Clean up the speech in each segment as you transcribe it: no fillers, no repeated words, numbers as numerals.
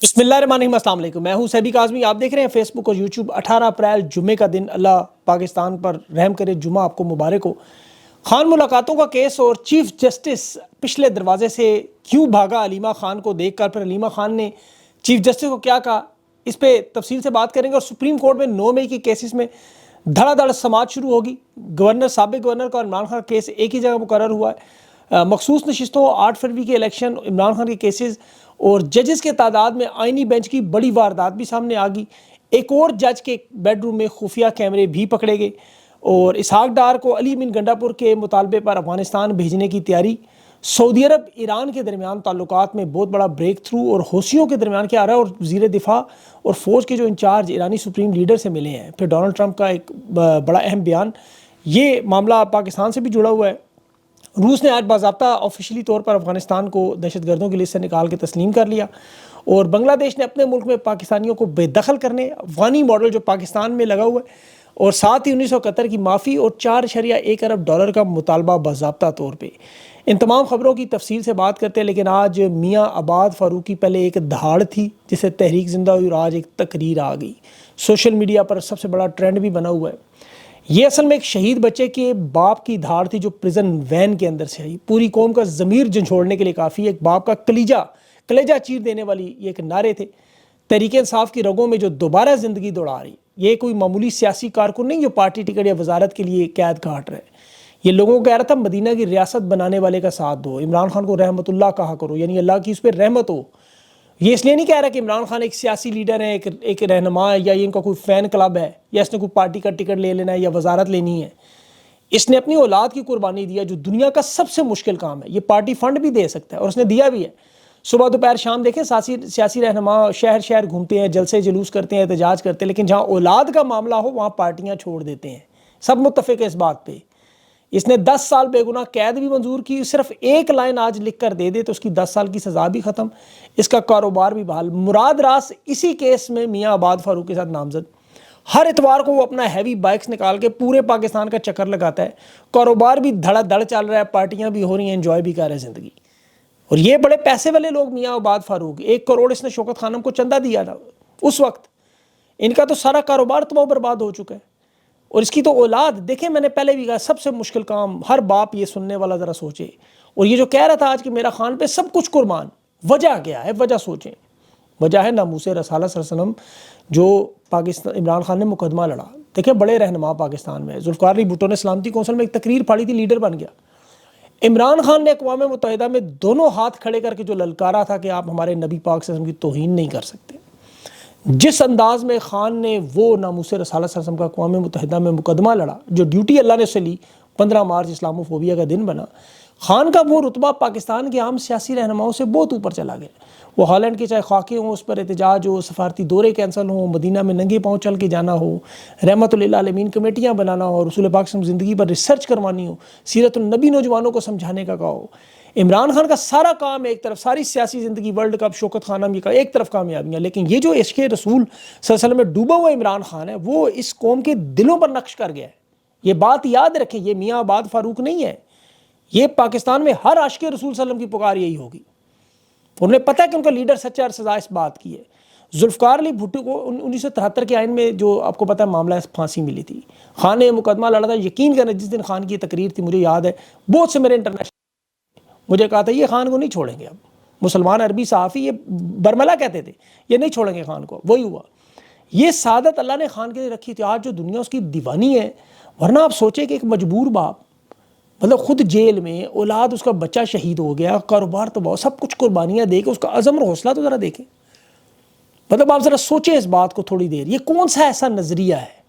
بسم اللہ الرحمن الرحیم، السلام علیکم۔ میں ہوں سیبی کاظمی، آپ دیکھ رہے ہیں فیس بک اور یوٹیوب۔ 18 اپریل جمعے کا دن، اللہ پاکستان پر رحم کرے، جمعہ آپ کو مبارک ہو۔ خان ملاقاتوں کا کیس اور چیف جسٹس پچھلے دروازے سے کیوں بھاگا علیمہ خان کو دیکھ کر، پھر علیمہ خان نے چیف جسٹس کو کیا کہا، اس پہ تفصیل سے بات کریں گے۔ اور سپریم کورٹ میں 9 مئی کی کیسز میں دھڑا دھڑ سماعت شروع ہوگی۔ سابق گورنر کا عمران خان کا کیس ایک ہی جگہ مقرر ہوا ہے۔ مخصوص نشستوں، 8 فروری کے الیکشن، عمران خان کے کیسز اور ججز کے تعداد میں آئینی بینچ کی بڑی واردات بھی سامنے آ گئی۔ ایک اور جج کے بیڈ روم میں خفیہ کیمرے بھی پکڑے گئے، اور اسحاق ڈار کو علی بن گنڈا پور کے مطالبے پر افغانستان بھیجنے کی تیاری۔ سعودی عرب ایران کے درمیان تعلقات میں بہت بڑا بریک تھرو، اور حوثیوں کے درمیان کیا آ رہا ہے، اور وزیر دفاع اور فوج کے جو انچارج ایرانی سپریم لیڈر سے ملے ہیں۔ پھر ڈونلڈ ٹرمپ کا ایک بڑا اہم بیان، یہ معاملہ پاکستان سے بھی جڑا ہوا ہے۔ روس نے آج باضابطہ آفیشلی طور پر افغانستان کو دہشت گردوں کی لسٹ سے نکال کے تسلیم کر لیا، اور بنگلہ دیش نے اپنے ملک میں پاکستانیوں کو بے دخل کرنے، افغانی ماڈل جو پاکستان میں لگا ہوا ہے، اور ساتھ ہی 1971 کی معافی اور 4.1 ارب ڈالر کا مطالبہ باضابطہ طور پہ۔ ان تمام خبروں کی تفصیل سے بات کرتے ہیں، لیکن آج میاں عباد فاروقی پہلے ایک دہاڑ تھی جسے تحریک زندہ ہوئی، اور آج ایک تقریر آ گئی، سوشل میڈیا پر سب سے بڑا ٹرینڈ بھی بنا ہوا ہے۔ یہ اصل میں ایک شہید بچے کے باپ کی دھاڑ تھی جو پریزن وین کے اندر سے آئی۔ پوری قوم کا ضمیر جھنجھوڑنے کے لیے کافی، ایک باپ کا کلیجہ چیر دینے والی یہ ایک نعرے تھے، تحریک انصاف کی رگوں میں جو دوبارہ زندگی دوڑا رہی۔ یہ کوئی معمولی سیاسی کارکن نہیں جو پارٹی ٹکٹ یا وزارت کے لیے قید کاٹ رہے۔ یہ لوگوں کو کہہ رہا تھا مدینہ کی ریاست بنانے والے کا ساتھ دو، عمران خان کو رحمت اللہ کہا کرو، یعنی اللہ کی اس پہ رحمت ہو۔ یہ اس لیے نہیں کہہ رہا کہ عمران خان ایک سیاسی لیڈر ہے، ایک رہنما ہے، یا یہ ان کا کوئی فین کلب ہے، یا اس نے کوئی پارٹی کا ٹکٹ لے لینا ہے یا وزارت لینی ہے۔ اس نے اپنی اولاد کی قربانی دیا، جو دنیا کا سب سے مشکل کام ہے۔ یہ پارٹی فنڈ بھی دے سکتا ہے، اور اس نے دیا بھی ہے۔ صبح دوپہر شام دیکھیں سیاسی رہنما شہر شہر گھومتے ہیں، جلسے جلوس کرتے ہیں، احتجاج کرتے ہیں، لیکن جہاں اولاد کا معاملہ ہو وہاں پارٹیاں چھوڑ دیتے ہیں۔ سب متفق ہے اس بات پہ۔ اس نے 10 سال بے گناہ قید بھی منظور کی، صرف ایک لائن آج لکھ کر دے دے تو اس کی 10 سال کی سزا بھی ختم، اس کا کاروبار بھی بحال۔ مراد راس اسی کیس میں میاں عباد فاروق کے ساتھ نامزد۔ ہر اتوار کو وہ اپنا ہیوی بائکس نکال کے پورے پاکستان کا چکر لگاتا ہے، کاروبار بھی دھڑا دھڑ چل رہا ہے، پارٹیاں بھی ہو رہی ہیں، انجوائے بھی کر رہے ہیں زندگی۔ اور یہ بڑے پیسے والے لوگ، میاں عباد فاروق، 1 کروڑ اس نے شوکت خانم کو چندہ دیا تھا اس وقت۔ ان کا تو سارا کاروبار تباہ برباد ہو چکا ہے، اور اس کی تو اولاد دیکھیں، میں نے پہلے بھی کہا سب سے مشکل کام، ہر باپ یہ سننے والا ذرا سوچے۔ اور یہ جو کہہ رہا تھا آج کہ میرا خان پہ سب کچھ قربان، وجہ کیا ہے؟ وجہ سوچیں۔ وجہ ہے ناموس رسالہ صلی اللہ علیہ وسلم، جو پاکستان عمران خان نے مقدمہ لڑا۔ دیکھیں بڑے رہنما پاکستان میں، ذوالفقار علی بھٹو نے سلامتی کونسل میں ایک تقریر پھاڑی تھی، لیڈر بن گیا۔ عمران خان نے اقوام متحدہ میں دونوں ہاتھ کھڑے کر کے جو للکارا تھا کہ آپ ہمارے نبی پاک صلی اللہ علیہ وسلم کی توہین نہیں کر سکتے، جس انداز میں خان نے وہ ناموس رسالہ صلی اللہ علیہ وسلم کا اقوام متحدہ میں مقدمہ لڑا، جو ڈیوٹی اللہ نے اسے لی، 15 مارچ اسلاموفوبیا کا دن بنا، خان کا وہ رتبہ پاکستان کے عام سیاسی رہنماؤں سے بہت اوپر چلا گیا۔ وہ ہالینڈ کے چاہے خاکے ہوں، اس پر احتجاج ہو، سفارتی دورے کینسل ہوں، مدینہ میں ننگے پاؤں چل کے جانا ہو، رحمت للعالمین کمیٹیاں بنانا ہو، رسول پاک صلی اللہ علیہ وسلم زندگی پر ریسرچ کروانی ہو، سیرت النبی نوجوانوں کو سمجھانے کا کہا ہو۔ عمران خان کا سارا کام ایک طرف، ساری سیاسی زندگی، ورلڈ کپ، شوکت خانم، یہ ایک طرف کامیابیاں، لیکن یہ جو عشق رسول صلی اللہ علیہ وسلم میں ڈوبا ہوا عمران خان ہے، وہ اس قوم کے دلوں پر نقش کر گیا ہے۔ یہ بات یاد رکھیں، یہ میاں عباد فاروق نہیں ہے، یہ پاکستان میں ہر عاشق رسول صلی اللہ علیہ وسلم کی پکار یہی ہوگی۔ انہیں پتہ ہے کہ ان کا لیڈر سچا اور سزا اس بات کی ہے۔ ذوالفقار علی بھٹو کو 1973 کے آئین میں جو آپ کو پتہ ہے معاملہ پھانسی ملی تھی، خان نے مقدمہ لڑا تھا۔ یقین کریں جس دن خان کی یہ تقریر تھی، مجھے یاد ہے بہت سے میرے انٹرنیشنل مجھے کہا تھا یہ خان کو نہیں چھوڑیں گے، اب مسلمان عربی صحافی یہ برملا کہتے تھے، یہ نہیں چھوڑیں گے خان کو۔ وہی ہوا، یہ سعادت اللہ نے خان کے لیے رکھی تھی۔ آج جو دنیا اس کی دیوانی ہے، ورنہ آپ سوچیں کہ ایک مجبور باپ، مطلب خود جیل میں، اولاد اس کا بچہ شہید ہو گیا، کاروبار تو بہت، سب کچھ قربانیاں دے کے، اس کا عزم اور حوصلہ تو ذرا دیکھیں۔ مطلب آپ ذرا سوچیں اس بات کو تھوڑی دیر، یہ کون سا ایسا نظریہ ہے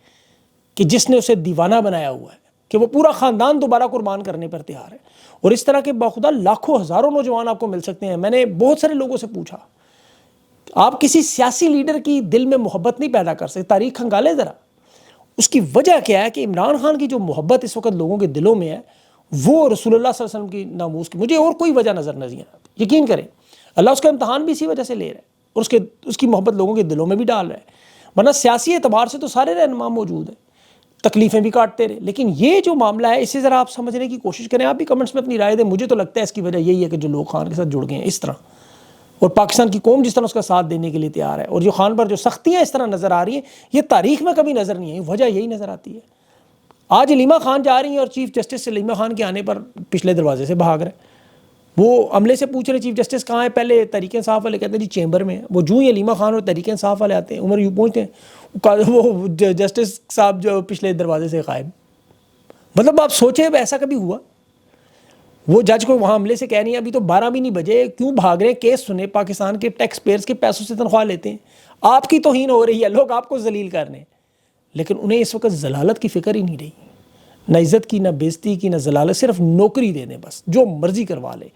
کہ جس نے اسے دیوانہ بنایا ہوا ہے کہ وہ پورا خاندان دوبارہ قربان کرنے پر تیار ہے؟ اور اس طرح کے باخدا لاکھوں ہزاروں نوجوان آپ کو مل سکتے ہیں۔ میں نے بہت سارے لوگوں سے پوچھا، آپ کسی سیاسی لیڈر کی دل میں محبت نہیں پیدا کر سکتے، تاریخ کھنگالے ذرا، اس کی وجہ کیا ہے کہ عمران خان کی جو محبت اس وقت لوگوں کے دلوں میں ہے، وہ رسول اللہ صلی اللہ علیہ وسلم کی ناموس کی، مجھے اور کوئی وجہ نظر نہیں آتی۔ یقین کریں اللہ اس کا امتحان بھی اسی وجہ سے لے رہا ہے، اور اس کی محبت لوگوں کے دلوں میں بھی ڈال رہا ہے۔ ورنہ سیاسی اعتبار سے تو سارے رہنما موجود ہیں، تکلیفیں بھی کاٹتے رہے، لیکن یہ جو معاملہ ہے اسے ذرا آپ سمجھنے کی کوشش کریں۔ آپ بھی کمنٹس میں اپنی رائے دیں۔ مجھے تو لگتا ہے اس کی وجہ یہی ہے کہ جو لوگ خان کے ساتھ جڑ گئے ہیں اس طرح، اور پاکستان کی قوم جس طرح اس کا ساتھ دینے کے لیے تیار ہے. اور جو خان پر جو سختیاں اس طرح نظر آ رہی ہیں یہ تاریخ میں کبھی نظر نہیں آئی. وجہ یہی نظر آتی ہے. آج علیمہ خان جا رہی ہیں اور چیف جسٹس علیمہ خان کے آنے پر پچھلے دروازے سے بھاگ رہے ہیں. وہ عملے سے پوچھ رہے چیف جسٹس کہاں ہے, پہلے تحریک انصاف والے کہتے ہیں جی چیمبر میں. وہ جو ہی علیمہ خان اور تحریک انصاف والے آتے ہیں عمر یوں پہنچتے ہیں وہ جسٹس صاحب جو پچھلے دروازے سے غائب. مطلب آپ سوچیں ایسا کبھی ہوا؟ وہ جج کو وہاں عملے سے کہہ رہی ہیں ابھی تو 12 بھی نہیں بجے, کیوں بھاگ رہے ہیں, کیس سنے, پاکستان کے ٹیکس پیئرز کے پیسوں سے تنخواہ لیتے ہیں, آپ کی توہین ہو رہی ہے, لوگ آپ کو ذلیل کر رہے ہیں. لیکن انہیں اس وقت ذلالت کی فکر ہی نہیں رہی, نہ عزت کی, نہ بےزتی کی, نہ ذلالت, صرف نوکری دے دیں بس, جو مرضی کروا لے.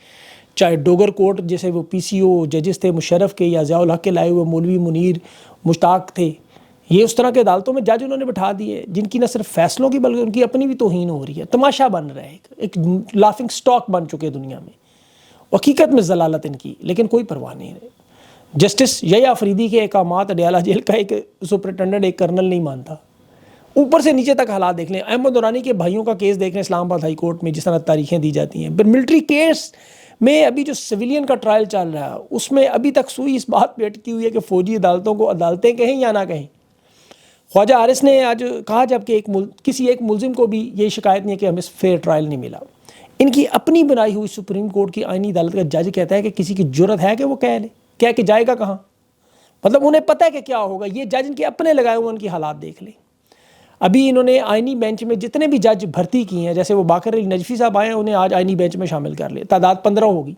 چاہے ڈوگر کوٹ جیسے وہ پی سی او ججز تھے مشرف کے, یا ضیاء الحق کے لائے ہوئے مولوی منیر مشتاق تھے, یہ اس طرح کے عدالتوں میں جج انہوں نے بٹھا دیے جن کی نہ صرف فیصلوں کی بلکہ ان کی اپنی بھی توہین ہو رہی ہے. تماشا بن رہا ہے, ایک لافنگ سٹاک بن چکے دنیا میں. حقیقت میں ذلالت ان کی, لیکن کوئی پرواہ نہیں ہے. جسٹس یحییٰ آفریدی کے احکامات اڈیالہ جیل کا ایک سپرنٹینڈنٹ ایک کرنل نہیں مانتا. اوپر سے نیچے تک حالات دیکھ لیں. احمد دورانی کے بھائیوں کا کیس دیکھ لیں اسلام آباد ہائی کورٹ میں, جس طرح تاریخیں دی جاتی ہیں. پھر ملٹری کیس میں ابھی جو سویلین کا ٹرائل چل رہا ہے اس میں ابھی تک سوئی اس بات پہ اٹکی ہوئی ہے کہ فوجی عدالتوں کو عدالتیں کہیں یا نہ کہیں. خواجہ حارث نے آج کہا جب کہ کسی ایک ملزم کو بھی یہ شکایت نہیں ہے کہ ہمیں فیئر ٹرائل نہیں ملا. ان کی اپنی بنائی ہوئی سپریم کورٹ کی آئینی عدالت کا جج کہتا ہے کہ کسی کی جرت ہے کہ وہ کہہ لے, کہہ کے جائے گا کہاں؟ مطلب انہیں پتہ ہے کہ کیا ہوگا. یہ جج ان کے اپنے لگائے ہوئے ان کی حالات دیکھ لیں. ابھی انہوں نے آئینی بینچ میں جتنے بھی جج بھرتی کیے ہیں, جیسے وہ باقر علی نجفی صاحب آئے ہیں, انہیں آج آئینی بینچ میں شامل کر لیا. تعداد 15 ہوگی,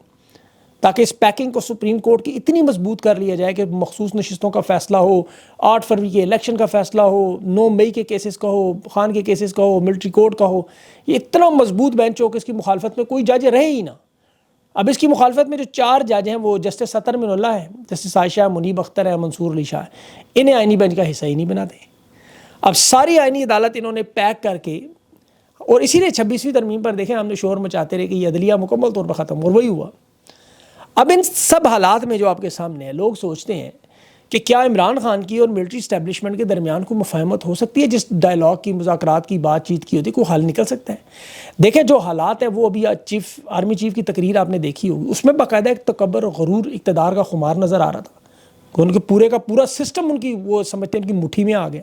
تاکہ اس پیکنگ کو سپریم کورٹ کی اتنی مضبوط کر لیا جائے کہ مخصوص نشستوں کا فیصلہ ہو, 8 فروری کے الیکشن کا فیصلہ ہو, 9 مئی کے کیسز کا ہو, خان کے کیسز کا ہو, ملٹری کورٹ کا ہو. یہ اتنا مضبوط بینچ ہو کہ اس کی مخالفت میں کوئی جج رہے ہی نہ. اب اس کی مخالفت میں جو 4 جج ہیں وہ جسٹس سطر من اللہ ہے, جسٹس عائشہ, منیب اختر ہے, منصور علی شاہ ہے. انہیں آئینی بینچ کا حصہ ہی نہیں بناتے. اب ساری آئینی عدالت انہوں نے پیک کر کے, اور اسی لیے 26ویں ترمیم پر دیکھیں ہم نے شور مچاتے رہے کہ یہ عدلیہ مکمل طور پر ختم, اور وہی ہوا. اب ان سب حالات میں جو آپ کے سامنے ہے, لوگ سوچتے ہیں کہ کیا عمران خان کی اور ملٹری اسٹیبلشمنٹ کے درمیان کوئی مفاہمت ہو سکتی ہے؟ جس ڈائلاگ کی, مذاکرات کی, بات چیت کی ہوتی ہے, کوئی حل نکل سکتا ہے؟ دیکھیں جو حالات ہیں وہ ابھی آرمی چیف کی تقریر آپ نے دیکھی ہوگی, اس میں باقاعدہ ایک تکبر اور غرور, اقتدار کا خمار نظر آ رہا تھا کہ ان کے پورے کا پورا سسٹم ان کی, وہ سمجھتے ہیں ان کی مٹھی میں آ گیا.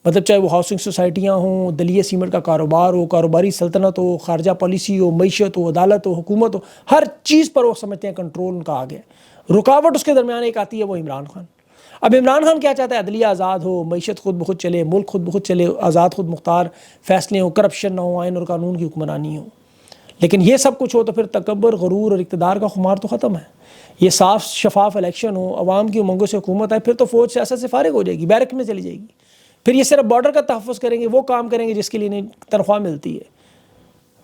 مطلب چاہے وہ ہاؤسنگ سوسائٹیاں ہوں, دلیہ سیمنٹ کا کاروبار ہو, کاروباری سلطنت ہو, خارجہ پالیسی ہو, معیشت ہو, عدالت ہو, حکومت ہو, ہر چیز پر وہ سمجھتے ہیں کنٹرول ان کا آ گیا. رکاوٹ اس کے درمیان ایک آتی ہے, وہ عمران خان. اب عمران خان کیا چاہتا ہے؟ عدلیہ آزاد ہو, معیشت خود بخود چلے, ملک خود بخود چلے, آزاد خود مختار فیصلے ہوں, کرپشن نہ ہو, آئین اور قانون کی حکمرانی ہو. لیکن یہ سب کچھ ہو تو پھر تکبر, غرور اور اقتدار کا خمار تو ختم ہے. یہ صاف شفاف الیکشن ہو, عوام کی امنگوں سے حکومت آئے, پھر تو فوج سیاست سے فارغ ہو جائے گی, بیرک میں چلی جائے گی. پھر یہ صرف بارڈر کا تحفظ کریں گے, وہ کام کریں گے جس کے لیے انہیں تنخواہ ملتی ہے.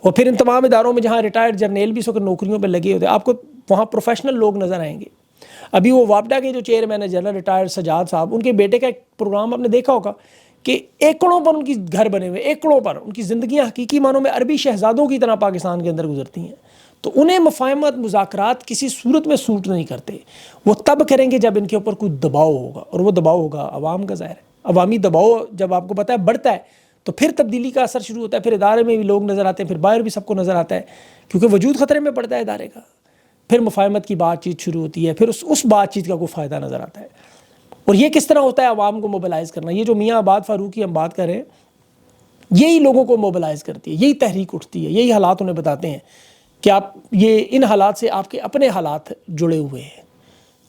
اور پھر ان تمام اداروں میں جہاں ریٹائرڈ جرنیل بھی سو نوکریوں پہ لگے ہوتے ہیں, آپ کو وہاں پروفیشنل لوگ نظر آئیں گے. ابھی وہ واپڈا کے جو چیئرمین ہے جنرل ریٹائرڈ سجاد صاحب, ان کے بیٹے کا ایک پروگرام آپ نے دیکھا ہوگا کہ ایکڑوں پر ان کی گھر بنے ہوئے, ایکڑوں پر ان کی زندگیاں حقیقی معنوں میں عربی شہزادوں کی طرح پاکستان کے اندر گزرتی ہیں. تو انہیں مفاہمت, مذاکرات کسی صورت میں سوٹ نہیں کرتے. وہ تب کریں گے جب ان کے اوپر کوئی دباؤ ہوگا, اور وہ دباؤ ہوگا عوام کا. ظاہر ہے عوامی دباؤ جب آپ کو پتہ ہے بڑھتا ہے تو پھر تبدیلی کا اثر شروع ہوتا ہے. پھر ادارے میں بھی لوگ نظر آتے ہیں, پھر باہر بھی سب کو نظر آتا ہے, کیونکہ وجود خطرے میں پڑتا ہے ادارے کا. پھر مفاہمت کی بات چیت شروع ہوتی ہے, پھر اس بات چیت کا کوئی فائدہ نظر آتا ہے. اور یہ کس طرح ہوتا ہے عوام کو موبلائز کرنا؟ یہ جو میاں آباد فاروق کی ہم بات کر رہے ہیں, یہی لوگوں کو موبلائز کرتی ہے, یہی تحریک اٹھتی ہے, یہی حالات انہیں بتاتے ہیں کہ آپ یہ ان حالات سے آپ کے اپنے حالات جڑے ہوئے ہیں,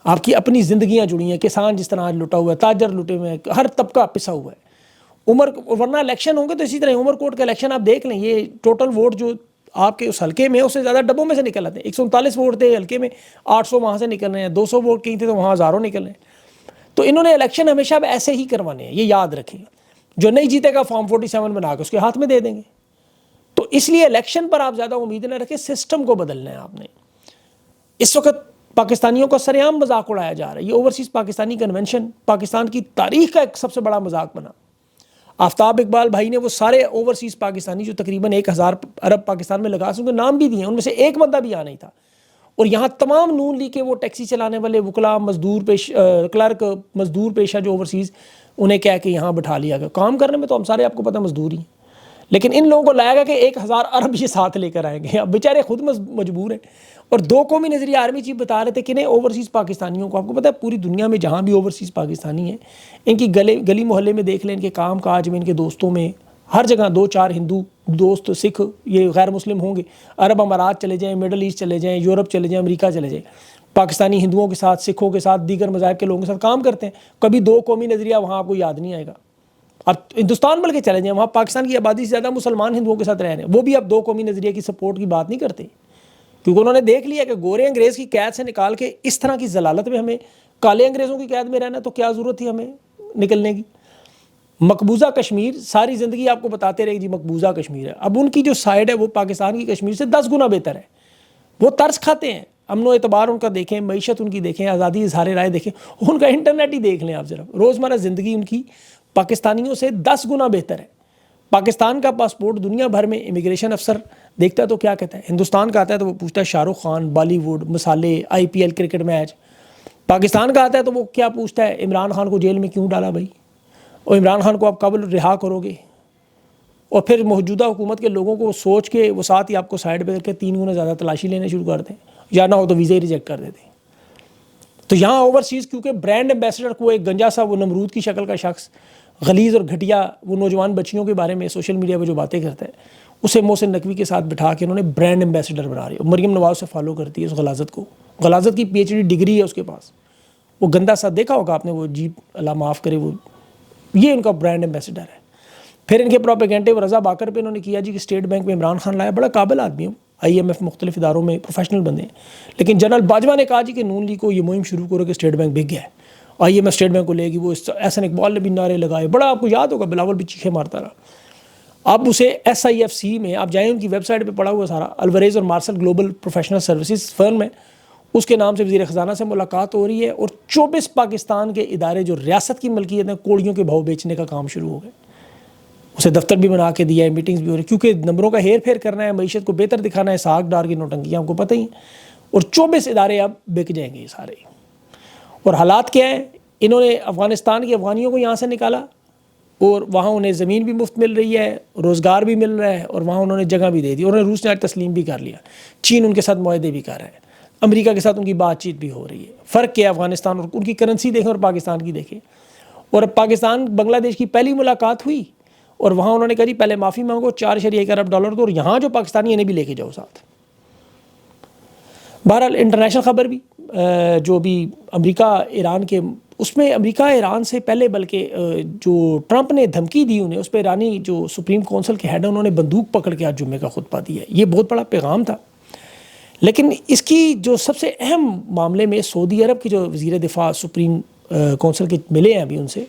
آپ کی اپنی زندگیاں جڑی ہیں. کسان جس طرح آج لٹا ہوا ہے, تاجر لٹے ہوئے ہیں, ہر طبقہ پسا ہوا ہے. ورنہ الیکشن ہوں گے تو اسی طرح عمر کوٹ کا الیکشن آپ دیکھ لیں, یہ ٹوٹل ووٹ جو آپ کے اس حلقے میں اس سے زیادہ ڈبوں میں سے نکل آتے ہیں. 139 ووٹ تھے حلقے میں, 800 وہاں سے نکل رہے ہیں, 200 ووٹ کہیں تھے تو وہاں ہزاروں نکل رہے ہیں. تو انہوں نے الیکشن ہمیشہ اب ایسے ہی کروانے ہیں, یہ یاد رکھیں. جو نہیں جیتے گا فارم 47 بنا کے اس کے ہاتھ میں دے دیں گے. تو اس لیے الیکشن پر آپ زیادہ امید نہ رکھیں, سسٹم کو بدلنا ہے آپ نے. اس وقت پاکستانیوں کا سر عام مذاق اڑایا جا رہا ہے. یہ اوورسیز پاکستانی کنونشن پاکستان کی تاریخ کا ایک سب سے بڑا مذاق بنا. آفتاب اقبال بھائی نے وہ سارے اوورسیز پاکستانی جو تقریباً 1000 ارب پاکستان میں لگا سکتے نام بھی دیے, ان میں سے ایک بندہ بھی آنا ہی تھا. اور یہاں تمام نون لیگ کے وہ ٹیکسی چلانے والے وکلا, کلرک, مزدور پیشہ جو اوورسیز, انہیں کہہ کے یہاں بٹھا لیا گیا. کام کرنے میں تو ہم سارے آپ کو پتہ مزدور ہی ہیں, لیکن ان لوگوں کو لائے گا کہ 1000 ارب یہ ساتھ لے کر آئیں گے. اب بیچارے خود مجبور ہیں. اور 2 قومی نظریہ آرمی چیف بتا رہے تھے کہ نہیں اوورسیز پاکستانیوں کو, آپ کو پتہ ہے پوری دنیا میں جہاں بھی اوورسیز پاکستانی ہیں ان کی گلی محلے میں دیکھ لیں, ان کے کام کاج میں, ان کے دوستوں میں, ہر جگہ 2-4 ہندو دوست, سکھ, یہ غیر مسلم ہوں گے. عرب امارات چلے جائیں, مڈل ایسٹ چلے جائیں, یورپ چلے جائیں, امریکہ چلے جائیں, پاکستانی ہندوؤں کے ساتھ, سکھوں کے ساتھ, دیگر مذاہب کے لوگوں کے ساتھ کام کرتے ہیں. کبھی 2 قومی نظریہ وہاں آپ کو یاد نہیں آئے گا. اب ہندوستان بلکہ چلے جائیں, وہاں پاکستان کی آبادی سے زیادہ مسلمان ہندوؤں کے ساتھ رہ رہے ہیں, وہ بھی اب 2 قومی نظریے کی سپورٹ کی بات نہیں کرتے, کیونکہ انہوں نے دیکھ لیا کہ گورے انگریز کی قید سے نکال کے اس طرح کی ضلالت میں ہمیں کالے انگریزوں کی قید میں رہنا, تو کیا ضرورت تھی ہمیں نکلنے کی. مقبوضہ کشمیر ساری زندگی آپ کو بتاتے رہے جی مقبوضہ کشمیر ہے. اب ان کی جو سائڈ ہے وہ پاکستان کی کشمیر سے 10 گنا بہتر ہے. وہ ترس کھاتے ہیں, امن و اعتبار ان کا دیکھیں, معیشت ان کی دیکھیں, آزادی اظہار رائے دیکھیں, ان کا انٹرنیٹ ہی دیکھ لیں آپ ذرا. روزمرہ زندگی ان کی پاکستانیوں سے 10 گنا بہتر ہے. پاکستان کا پاسپورٹ دنیا بھر میں امیگریشن افسر دیکھتا ہے تو کیا کہتا ہے, ہندوستان کا آتا ہے تو وہ پوچھتا ہے شاہ رخ خان, بالی ووڈ, مسالے, IPL کرکٹ میچ. پاکستان کا آتا ہے تو وہ کیا پوچھتا ہے, عمران خان کو جیل میں کیوں ڈالا بھائی, اور عمران خان کو آپ کب رہا کرو گے. اور پھر موجودہ حکومت کے لوگوں کو سوچ کے وہ ساتھ ہی آپ کو سائڈ پہ کر کے 3 گنا زیادہ تلاشی لینے شروع کر دیں, یا نہ ہو تو ویزے ہی ریجیکٹ کر دیتے ہیں. تو یہاں اوورسیز کیونکہ برانڈ ایمبیسڈر کو ایک گنجا سا وہ نمرود کی شکل کا شخص غلیظ اور گھٹیا وہ نوجوان بچیوں کے بارے میں سوشل میڈیا پہ جو باتیں کرتا ہے اسے محسن نقوی کے ساتھ بٹھا کے انہوں نے برانڈ ایمبیسڈر بنا رہی ہے. مریم نواز سے فالو کرتی ہے اس غلاظت کو, غلاظت کی PhD ڈگری ہے اس کے پاس. وہ گندا سا دیکھا ہوگا آپ نے, وہ جیپ اللہ معاف کرے, وہ یہ ان کا برانڈ ایمبیسڈر ہے. پھر ان کے پروپیگنڈے وہ رضا باکر پہ انہوں نے کیا جی کہ اسٹیٹ بینک میں عمران خان لایا, بڑا قابل آدمی ہوں, IMF مختلف اداروں میں پروفیشنل بندے ہیں. لیکن جنرل باجوہ نے کہا جی کہ نون لیگ کو یہ مہم شروع کرو کہ اسٹیٹ بینک بک گیا ہے, IMF اسٹیٹ بینک کو لے گی. وہ احسن اقبال نے بھی نعرے لگائے, بڑا آپ کو یاد ہوگا بلاول بھی چیخے مارتا رہا. اب اسے SIFC میں آپ جائیں, ان کی ویب سائٹ پہ پڑا ہوا سارا, الوریز اور مارسل گلوبل پروفیشنل سروسز فرم ہے, اس کے نام سے وزیر خزانہ سے ملاقات ہو رہی ہے. اور 24 پاکستان کے ادارے جو ریاست کی ملکیت ہیں کوڑیوں کے بھاؤ بیچنے کا کام شروع ہو گئے. اسے دفتر بھی بنا کے دیا ہے, میٹنگز بھی ہو رہی ہیں, کیونکہ نمبروں کا ہیر پھیر کرنا ہے, معیشت کو بہتر دکھانا ہے, ساگ ڈار کی نوٹنکیاں آپ کو پتہ ہی ہیں. اور 24 ادارے اب بک جائیں گے یہ سارے. اور حالات کیا ہیں, انہوں نے افغانستان کے افغانیوں کو یہاں سے نکالا, اور وہاں انہیں زمین بھی مفت مل رہی ہے, روزگار بھی مل رہا ہے, اور وہاں انہوں نے جگہ بھی دے دی. اور انہیں روس نے آج تسلیم بھی کر لیا, چین ان کے ساتھ معاہدے بھی کر رہا ہے, امریکہ کے ساتھ ان کی بات چیت بھی ہو رہی ہے. فرق کیا ہے افغانستان اور ان کی کرنسی دیکھیں اور پاکستان کی دیکھیں. اور پاکستان بنگلہ دیش کی پہلی ملاقات ہوئی اور وہاں انہوں نے کہا جی پہلے معافی مانگو, $4.1 ارب دو, اور یہاں جو پاکستانی انہیں بھی لے کے جاؤ ساتھ. بہرحال انٹرنیشنل خبر بھی جو بھی امریکہ ایران کے, اس میں امریکہ ایران سے پہلے بلکہ جو ٹرمپ نے دھمکی دی انہیں, اس پہ ایرانی جو سپریم کونسل کے ہیڈ ہیں انہوں نے بندوق پکڑ کے آج جمعے کا خطبہ دیا ہے. یہ بہت بڑا پیغام تھا. لیکن اس کی جو سب سے اہم معاملے میں سعودی عرب کی جو وزیر دفاع سپریم کونسل کے ملے ہیں ابھی ان سے,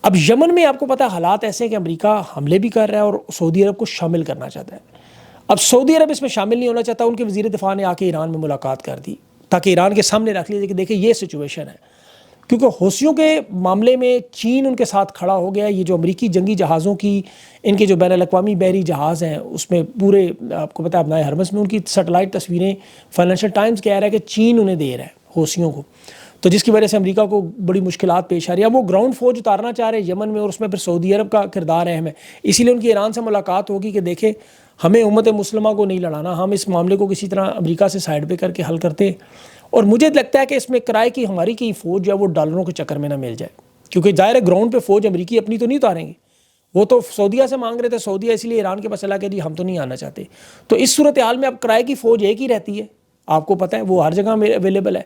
اب یمن میں آپ کو پتہ حالات ایسے ہیں کہ امریکہ حملے بھی کر رہا ہے اور سعودی عرب کو شامل کرنا چاہتا ہے. اب سعودی عرب اس میں شامل نہیں ہونا چاہتا. ان کے وزیر دفاع نے آ کے ایران میں ملاقات کر دی تاکہ ایران کے سامنے رکھ لیجیے کہ دیکھیں یہ سچویشن ہے, کیونکہ حوثیوں کے معاملے میں چین ان کے ساتھ کھڑا ہو گیا. یہ جو امریکی جنگی جہازوں کی, ان کے جو بین الاقوامی بحری جہاز ہیں, اس میں پورے آپ کو پتہ ہے ابنائے حرمس میں ان کی سیٹلائٹ تصویریں فائنینشیل ٹائمز کہہ رہا ہے کہ چین انہیں دے رہا ہے حوثیوں کو, تو جس کی وجہ سے امریکہ کو بڑی مشکلات پیش آ رہی ہے. اب وہ گراؤنڈ فوج اتارنا چاہ رہے ہیں یمن میں, اور اس میں پھر سعودی عرب کا کردار اہم ہے. اسی لیے ان کی ایران سے ملاقات ہوگی کہ دیکھیں ہمیں امت مسلمہ کو نہیں لڑانا, ہم اس معاملے کو کسی طرح امریکہ سے سائڈ پہ کر کے حل کرتے ہیں. اور مجھے لگتا ہے کہ اس میں کرائے کی ہماری کی فوج جو ہے وہ ڈالروں کے چکر میں نہ مل جائے, کیونکہ ظاہر ہے گراؤنڈ پہ فوج امریکی اپنی تو نہیں اتاریں گے. وہ تو سعودیہ سے مانگ رہے تھے, سعودیہ اس لیے ایران کے پاس چلا کہ جی ہم تو نہیں آنا چاہتے. تو اس صورتحال میں اب کرائے کی فوج ایک ہی رہتی ہے, آپ کو پتہ ہے وہ ہر جگہ اویلیبل ہے.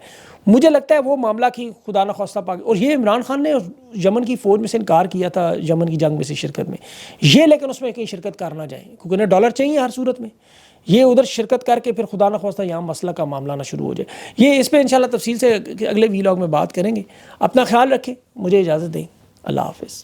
مجھے لگتا ہے وہ معاملہ کی خدا نخواستہ اور یہ عمران خان نے یمن کی فوج میں سے انکار کیا تھا یمن کی جنگ میں سے شرکت میں, یہ لیکن اس میں کہیں شرکت کرنا چاہیں کیونکہ انہیں ڈالر چاہیے ہر صورت میں. یہ ادھر شرکت کر کے پھر خدا نخواستہ یہاں مسئلہ کا معاملہ نہ شروع ہو جائے. یہ اس پہ انشاءاللہ تفصیل سے اگلے ویلاگ میں بات کریں گے. اپنا خیال رکھیں, مجھے اجازت دیں, اللہ حافظ.